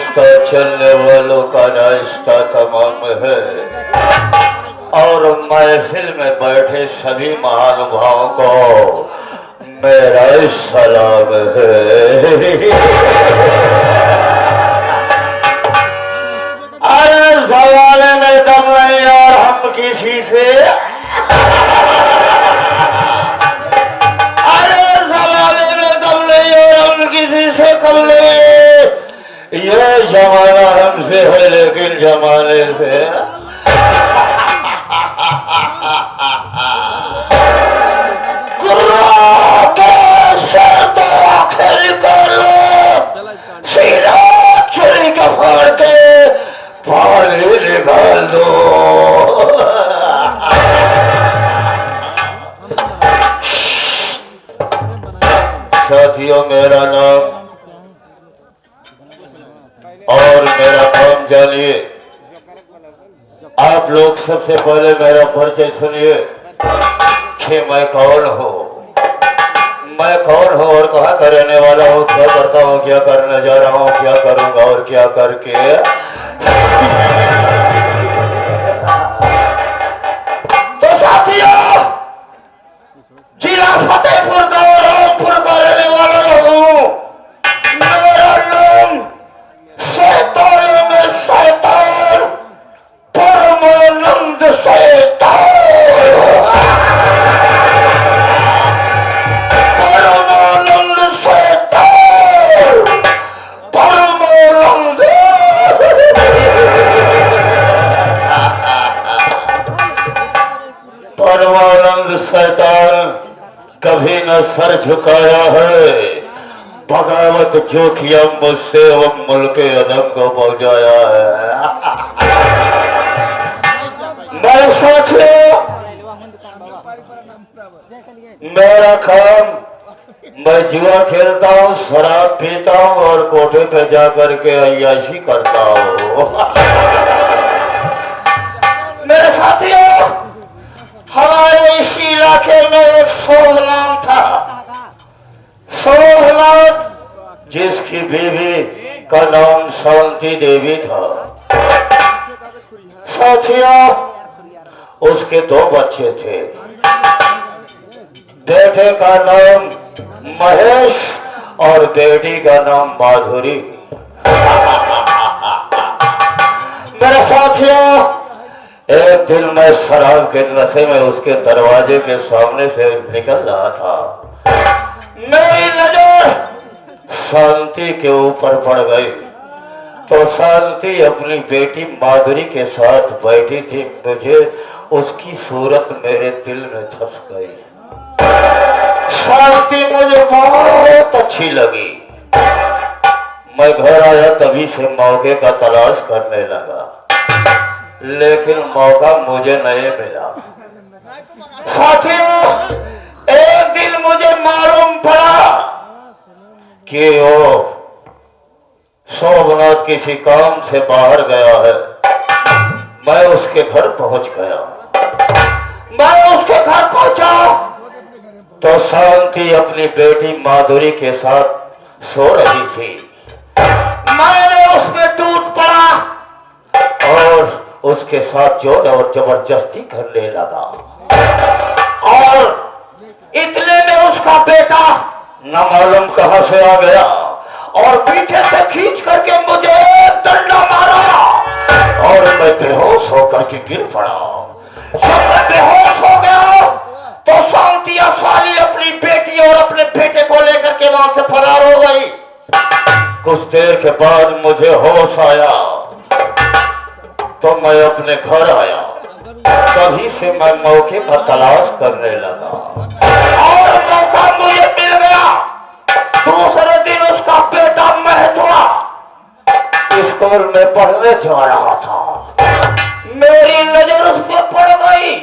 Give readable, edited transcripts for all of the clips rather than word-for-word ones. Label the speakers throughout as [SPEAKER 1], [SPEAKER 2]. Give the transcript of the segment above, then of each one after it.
[SPEAKER 1] रास्ता चलने वालों का रास्ता तमाम है और महफिल में बैठे सभी महानुभावों को मेरा सलाम है। अरे जमाने में दम नहीं और हम किसी से, अरे जमाने में दम नहीं और हम किसी से कम नहीं। ये जमाना हमसे है लेकिन जमाने से चुली का फाड़ के पानी निकाल दो। साथियों, मेरा नाम और मेरा काम जानिए। आप लोग सबसे पहले मेरा परिचय सुनिए कि मैं कौन हूँ, मैं कौन हूँ और कहाँ का रहने वाला हूँ, क्या करता हूँ, क्या करने जा रहा हूँ, क्या करूँगा और क्या करके। तो साथियों, जिला फतेहपुर का और रामपुर का रहने वाला हूँ। मेरा नाम शैतान में शैतान परमानंद शैतान, परमानंद शैतान, परमानंद। परमानंद शैतान कभी न सर झुकाया है। बगावत जो किया मुझसे वो मुल्क अदम को पहुंचाया है। मैं सोचो मेरा काम, मैं जुआ खेलता हूँ, शराब पीता हूँ और कोठे पे जाकर के अय्याशी करता हूँ। मेरे साथियों, हमारे इसी इलाके में एक सोहलान था, सोहलान जिसकी बीवी का नाम शांति देवी था। साथियों, उसके दो बच्चे थे, बेटे का नाम महेश और बेटी का नाम माधुरी। मेरे साथियों, एक दिन मैं शराब के नशे में उसके दरवाजे के सामने से निकल रहा था। मेरी नजर शांति के ऊपर पड़ गई तो शांति अपनी बेटी माधुरी के साथ बैठी थी। मुझे उसकी सूरत मेरे दिल में धस गई। शांति मुझे बहुत अच्छी लगी। मैं घर आया तभी से मौके का तलाश करने लगा, लेकिन मौका मुझे नहीं मिला। साथियों, एक दिन मुझे मालूम पड़ा कि वो सोमनाथ किसी काम से बाहर गया है। मैं उसके घर पहुंच गया। मैं उसके घर पहुंचा तो शांति अपनी बेटी माधुरी के साथ सो रही थी। मैंने उसमें टूट पड़ा और उसके साथ जोर और जबरदस्ती करने लगा और इतने में उसका बेटा न मालूम कहां से आ गया और पीछे से खींच करके मुझे एक डंडा मारा और मैं बेहोश होकर के गिर पड़ा। जब मैं बेहोश हो गया तो शांति साली अपनी बेटी और अपने बेटे को लेकर के वहां से फरार हो गई। कुछ देर के बाद मुझे होश आया तो मैं अपने घर आया। तभी से मैं मौके का तलाश करने लगा और मौका मुझे मिल गया। दूसरे दिन उसका बेटा महथुआ स्कूल में पढ़ने जा रहा था। मेरी नजर उस पर पड़ गई।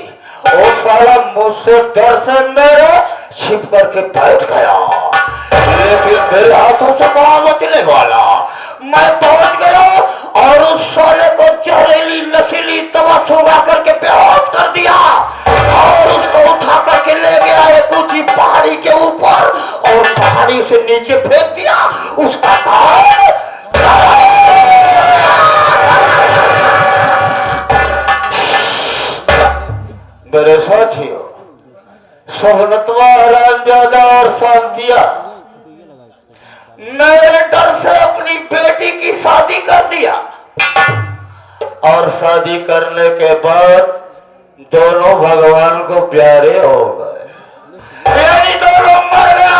[SPEAKER 1] वो साला मुझसे डर से मेरे छिप करके बैठ गया, लेकिन मेरे हाथों से कहाँ बचने वाला। मैं पहुंच गया और उस साले को जहरीली नशीली दवा सुंघा करके बेहोश कर दिया और उसको उठा करके ले गया एक ऊंची पहाड़ी के ऊपर और पहाड़ी से नीचे फेंक दिया। उसका काम सोहनतवा हरामजादा और शांतिया मेरे डर से अपनी बेटी की शादी कर दिया और शादी करने के बाद दोनों भगवान को प्यारे हो गए यानी दोनों मर गया।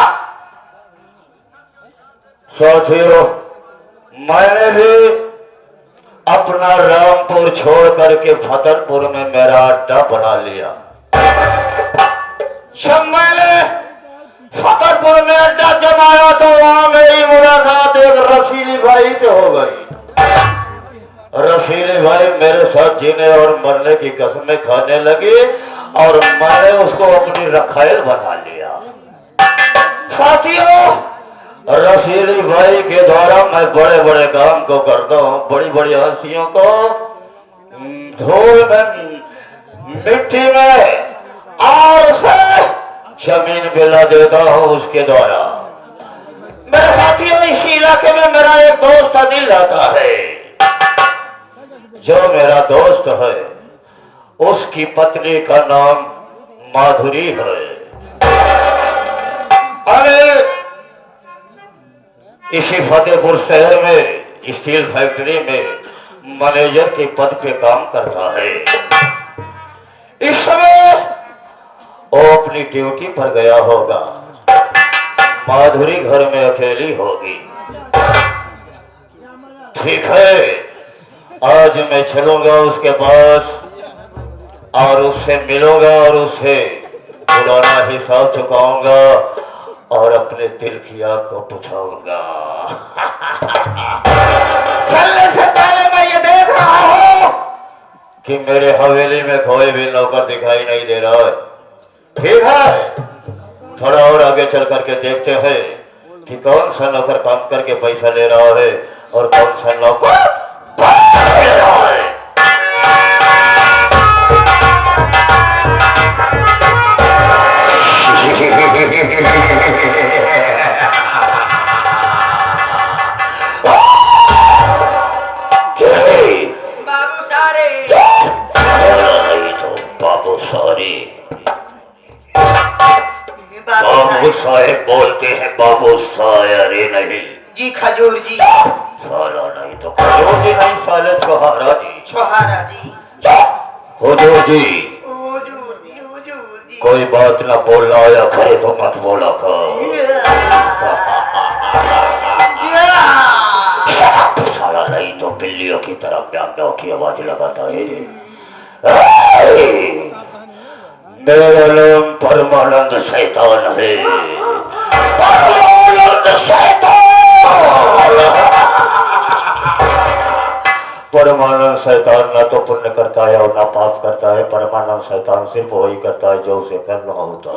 [SPEAKER 1] साथियों, मैंने भी अपना रामपुर छोड़ करके फतेहपुर में मेरा अड्डा बना लिया। जब मैंने फतेहपुर में अड्डा जमाया तो वहां मेरी मुलाकात एक रसीली भाई से हो गई। रसीली भाई मेरे साथ जीने और मरने की कसमें खाने लगी और मैंने उसको अपनी रखायल बना लिया। साथियों, रसीली भाई के द्वारा मैं बड़े बड़े काम को करता हूँ, बड़ी बड़ी हस्तियों को धूल में, मिट्टी में और उसे जमीन पे ला देता हूँ उसके द्वारा। मेरे साथियों, इसी इलाके में मेरा एक दोस्त अनिल रहता है। जो मेरा दोस्त है उसकी पत्नी का नाम माधुरी है। अनिल इसी फतेहपुर शहर में स्टील फैक्ट्री में मैनेजर के पद पे काम करता है। इस समय वो अपनी ड्यूटी पर गया होगा, माधुरी घर में अकेली होगी। ठीक है, आज मैं चलूंगा उसके पास और उससे मिलूंगा और उससे पुराना हिसाब चुकाऊंगा और अपने दिल की आग को बुझाऊंगा। चलने से पहले मैं ये देख रहा हूं कि मेरे हवेली में कोई भी नौकर दिखाई नहीं दे रहा है। ठीक है, थोड़ा और आगे चल करके देखते हैं कि कौन सा नौकर काम करके पैसा ले रहा है और कौन सा नौकर ले रहा है।
[SPEAKER 2] बाबू सारे
[SPEAKER 1] बाबू सारे
[SPEAKER 2] बाबू
[SPEAKER 1] साहेब बोलते हैं, बाबू सायरे नहीं
[SPEAKER 2] जी, खजूर जी,
[SPEAKER 1] साला नहीं तो खजूर जी नहीं, साले छोहारा जी।
[SPEAKER 2] छोहारा जी,
[SPEAKER 1] हुजूर जी,
[SPEAKER 2] हुजूर जी, हुजूर जी।
[SPEAKER 1] कोई बात ना बोलना आया खरे तो मत बोला कर। साला नहीं तो बिल्लियों की तरह म्याऊ म्याऊ की आवाज लगाता है। मेरा नाम परमानंद शैतान है। परमानंद शैतान, परमानंद शैतान ना तो पुण्य करता है और ना पाप करता है। परमानंद शैतान सिर्फ वही करता है जो उसे करना होता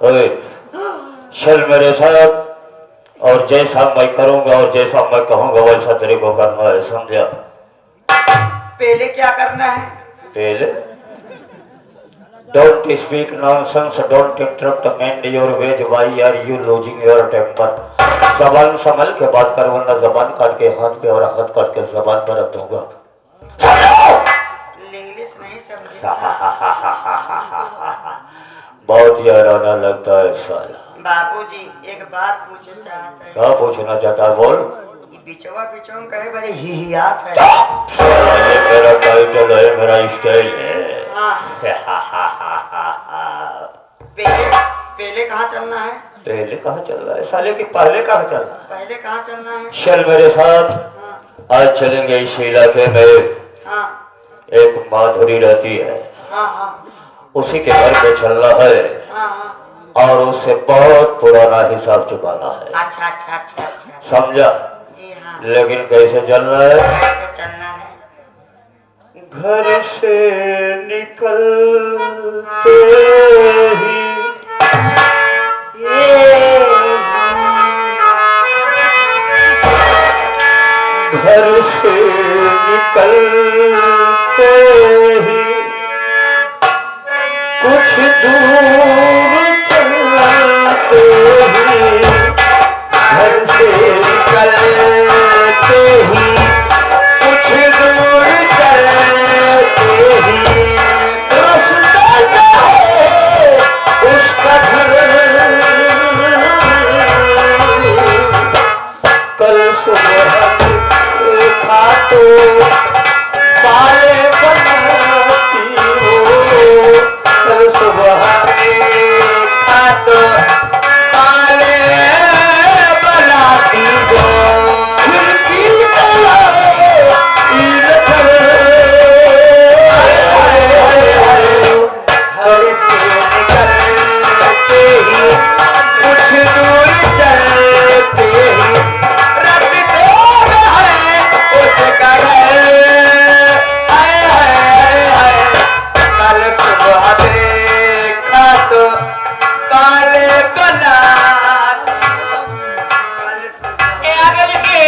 [SPEAKER 1] है। चल मेरे साथ, और जैसा मैं करूंगा और जैसा मैं कहूंगा वैसा तेरे को करना है, समझा?
[SPEAKER 2] पहले क्या करना है?
[SPEAKER 1] पहले don't speak nonsense, don't interrupt man your ways, why are you losing your temper. जबान संभल के बात कर वरना जबान काट के हाथ पे और हाथ काट के जबान पर रख दूंगा।
[SPEAKER 2] इंग्लिश नहीं समझे।
[SPEAKER 1] बहुत याराना लगता है साला।
[SPEAKER 2] बाबूजी एक बात पूछना चाहता है।
[SPEAKER 1] क्या पूछना चाहता है? बोल।
[SPEAKER 2] बिचवा बिचवा कहे बड़े हिहियात है।
[SPEAKER 1] ये मेरा टाइटल है, मेरा स्टाइल है।
[SPEAKER 2] पहले कहाँ चलना है?
[SPEAKER 1] पहले कहाँ चल रहा है साले की? पहले कहाँ चल रहा है?
[SPEAKER 2] पहले कहाँ चलना है?
[SPEAKER 1] चल मेरे साथ।
[SPEAKER 2] हाँ।
[SPEAKER 1] आज चलेंगे इस इलाके में।
[SPEAKER 2] हाँ।
[SPEAKER 1] एक माधुरी रहती है।
[SPEAKER 2] हाँ हाँ।
[SPEAKER 1] उसी के घर पे चलना है।
[SPEAKER 2] हाँ हाँ।
[SPEAKER 1] और उससे बहुत पुराना हिसाब चुकाना है।
[SPEAKER 2] अच्छा अच्छा अच्छा अच्छा,
[SPEAKER 1] समझा?
[SPEAKER 2] जी हाँ।
[SPEAKER 1] लेकिन कैसे चलना है?
[SPEAKER 2] कैसे चलना है?
[SPEAKER 1] घर से निकलते ही घर से निकलते ही कुछ दूर चलते ही, घर से निकलते ही कुछ दूर चलते ही रास्ते में है काले बनाती हो, कल सुबह देखा तो काले बनाती हो। खिड़की पे ईद घर से निकलते ही कुछ दूर चलते ही रास्ते में है उसका घर। कल सुबह देखा तो काले बना।
[SPEAKER 3] आगे देखिए,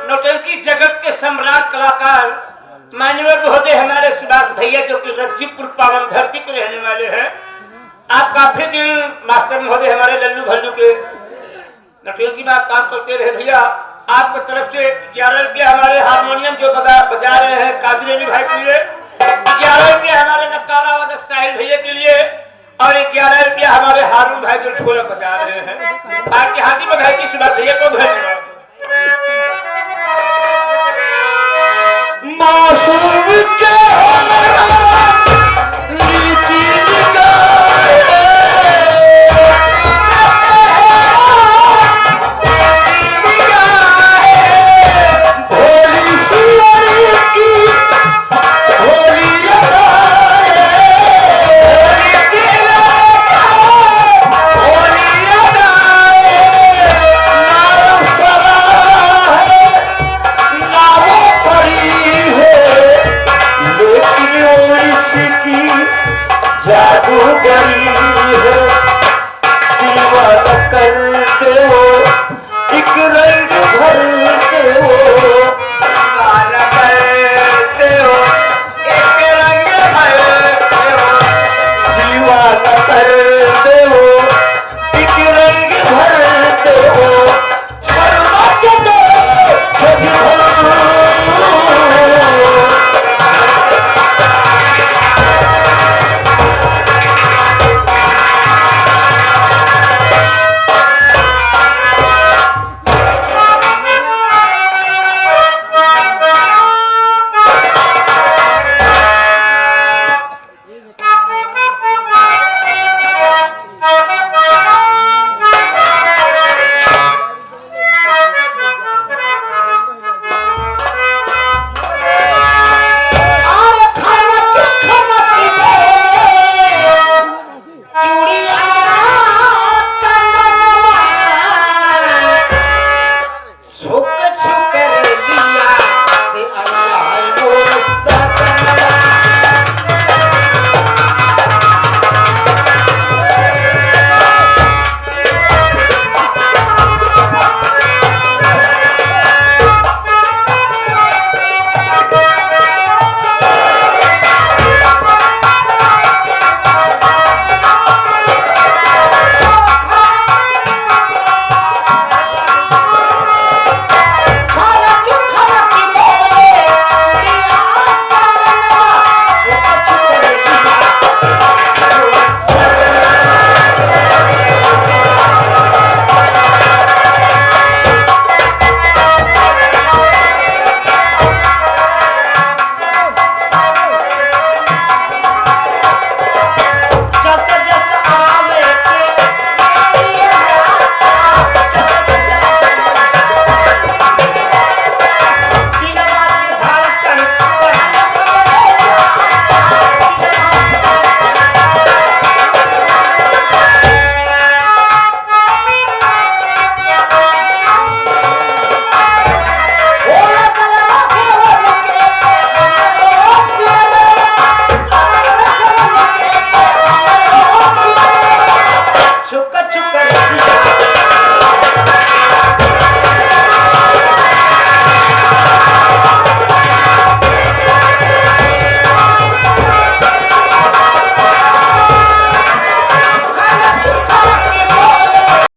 [SPEAKER 3] नौटंकी जगत के सम्राट कलाकार मान्यवर महोदय हमारे सुभाष भैया जो कि रज्जीपुर पावन धरती के रहने वाले हैं। आप काफी दिन मास्टर महोदय हमारे लल्लू भल्लू के नौटंकी में आप काम करते रहे भैया। आपकी तरफ से 11 रुपया हमारे हारमोनियम जो बजा रहे हैं कादिर अली भाई के लिए, 11 रुपया हमारे नक्कारा वादक साहिल भैया के लिए, और 11 रुपया हमारे हारून भाई जो ढोलक बजा रहे हैं। आपके हाथी बधाई की सुभाष भैया को धन्यवाद।
[SPEAKER 1] मासूम चेहरा नीची निगाहें, भोली सी लड़की भोली अदाएं, भोली अदाएं, ना सरा है ना वो पड़ी है, लेकिन वो इसकी जादूगरी है। दीवाना कर दो एक